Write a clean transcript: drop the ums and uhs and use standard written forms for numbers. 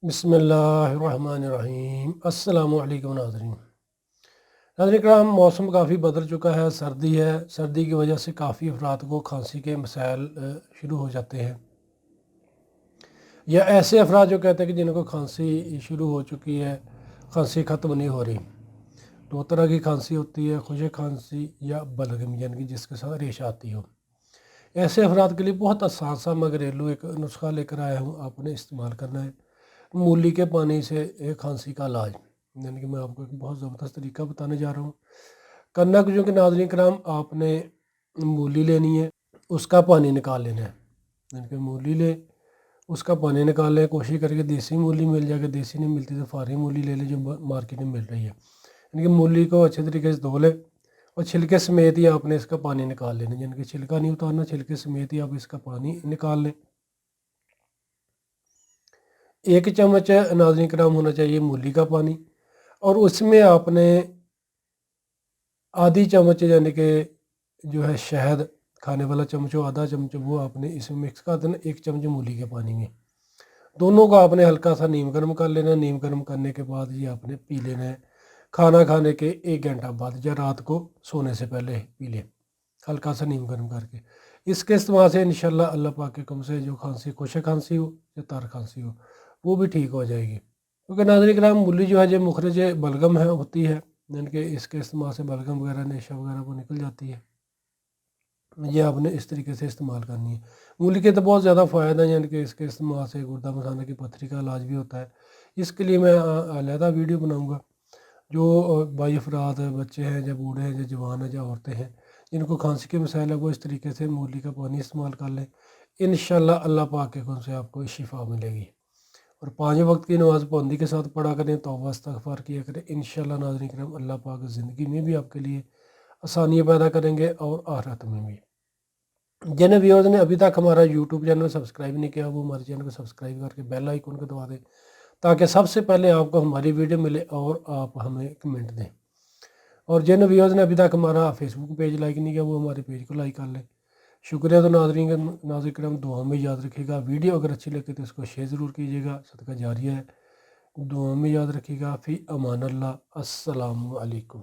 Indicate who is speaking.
Speaker 1: بسم اللہ الرحمن الرحیم۔ السلام علیکم ناظرین۔ ناظرین کرام، موسم کافی بدل چکا ہے، سردی ہے۔ سردی کی وجہ سے کافی افراد کو کھانسی کے مسائل شروع ہو جاتے ہیں، یا ایسے افراد جو کہتے ہیں کہ جن کو کھانسی شروع ہو چکی ہے، کھانسی ختم نہیں ہو رہی۔ دو طرح کی کھانسی ہوتی ہے، خشک کھانسی یا بلغم، یعنی کہ جس کے ساتھ ریشہ آتی ہو۔ ایسے افراد کے لیے بہت آسان سا میں گھریلو ایک نسخہ لے کر آیا ہوں، آپ نے استعمال کرنا ہے۔ مولی کے پانی سے ایک کھانسی کا علاج، یعنی کہ میں آپ کو ایک بہت زبردست طریقہ بتانے جا رہا ہوں۔ کرنا کچھ کہ ناظرین کرام، آپ نے مولی لینی ہے، اس کا پانی نکال لینا ہے۔ یعنی کہ مولی لے، اس کا پانی نکال لیں، کوشش کر کے دیسی مولی مل جائے گا، دیسی نہیں ملتی تو فاری مولی لے لیں جو مارکیٹ میں مل رہی ہے۔ یعنی کہ مولی کو اچھے طریقے سے دھو لیں اور چھلکے سمیت ہی آپ نے اس کا پانی نکال لینا، یعنی کہ چھلکا نہیں اتارنا، چھلکے سمیت ہی آپ اس کا پانی نکال لیں۔ 1 چمچ ناظرین کرام ہونا چاہیے مولی کا پانی، اور اس میں آپ نے آدھی چمچ یعنی کہ جو ہے شہد، کھانے والا چمچ ہو آدھا چمچ، وہ آپ نے اس میں مکس کر دینا 1 چمچ مولی کے پانی میں۔ دونوں کو آپ نے ہلکا سا نیم گرم کر لینا، نیم گرم کرنے کے بعد یہ آپ نے پی لینا ہے کھانا کھانے کے 1 گھنٹہ بعد، یا رات کو سونے سے پہلے پی لیں ہلکا سا نیم گرم کر کے۔ اس کے استعمال سے انشاءاللہ اللہ پاک کے حکم سے جو کھانسی، خشک کھانسی ہو یا تار کھانسی ہو، وہ بھی ٹھیک ہو جائے گی۔ کیونکہ ناظرین کرام، مولی جو ہے جو مخرج بلغم ہے ہوتی ہے، یعنی کہ اس کے استعمال سے بلغم وغیرہ نیشہ وغیرہ وہ نکل جاتی ہے۔ یہ آپ نے اس طریقے سے استعمال کرنی ہے۔ مولی کے تو بہت زیادہ فائدہ ہیں، یعنی کہ اس کے استعمال سے گردہ مثانہ کی پتھری کا علاج بھی ہوتا ہے۔ اس کے لیے میں علیحدہ ویڈیو بناؤں گا۔ جو بھائی افراد بچے ہیں، یا بوڑھے ہیں، یا جوان ہیں، یا عورتیں ہیں جن کو کھانسی کے مسائل ہے، وہ اس طریقے سے مولی کا پانی استعمال کر لیں، انشاءاللہ اللہ پاک کے حکم سے آپ کو شفا ملے گی۔ اور 5 وقت کی نماز پابندی کے ساتھ پڑھا کریں، توبہ استغفار کیا کریں، انشاءاللہ ناظرین کرام اللہ پاک زندگی میں بھی آپ کے لیے آسانیاں پیدا کریں گے اور آخرت میں بھی۔ جن ویورز نے ابھی تک ہمارا یوٹیوب چینل سبسکرائب نہیں کیا، وہ ہمارے چینل کو سبسکرائب کر کے بیل آئیکن کو دبا دیں، تاکہ سب سے پہلے آپ کو ہماری ویڈیو ملے اور آپ ہمیں کمنٹ دیں۔ اور جن ویورز نے ابھی تک ہمارا فیس بک پیج لائک نہیں کیا، وہ ہمارے پیج کو لائک کر لیں۔ شکریہ۔ تو ناظرین کرام، دعا میں یاد رکھیے گا، ویڈیو اگر اچھی لگے تو اس کو شیئر ضرور کیجیے گا، صدقہ جاریہ ہے۔ دعا میں یاد رکھیے گا۔ فی امان اللہ۔ السلام علیکم۔